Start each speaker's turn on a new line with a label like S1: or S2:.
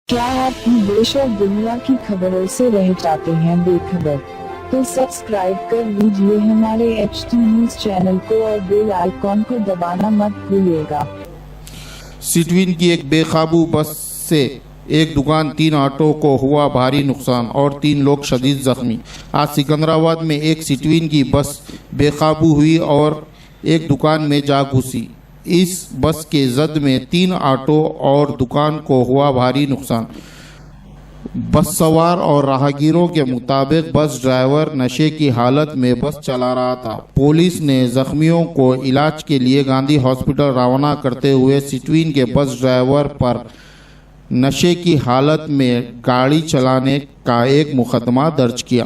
S1: क्या आप भी देश और दुनिया की खबरों से रह जाते हैं बेखबर? तो सब्सक्राइब कर लीजिए हमारे HT न्यूज चैनल को और बेल आइकॉन को दबाना मत भूलिएगा।
S2: सिटवीन की एक बेकाबू बस से एक दुकान, 3 ऑटो को हुआ भारी नुकसान और 3 लोग शदीद जख्मी। आज सिकंदराबाद में एक सिटवीन की बस बेकाबू हुई और एक दुकान में जा घुसी। इस बस के जद में 3 ऑटो और दुकान को हुआ भारी नुकसान। बस सवार और राहगीरों के मुताबिक बस ड्राइवर नशे की हालत में बस चला रहा था। पुलिस ने जख्मियों को इलाज के लिए गांधी हॉस्पिटल रवाना करते हुए सिटवीन के बस ड्राइवर पर नशे की हालत में गाड़ी चलाने का एक मुकदमा दर्ज किया।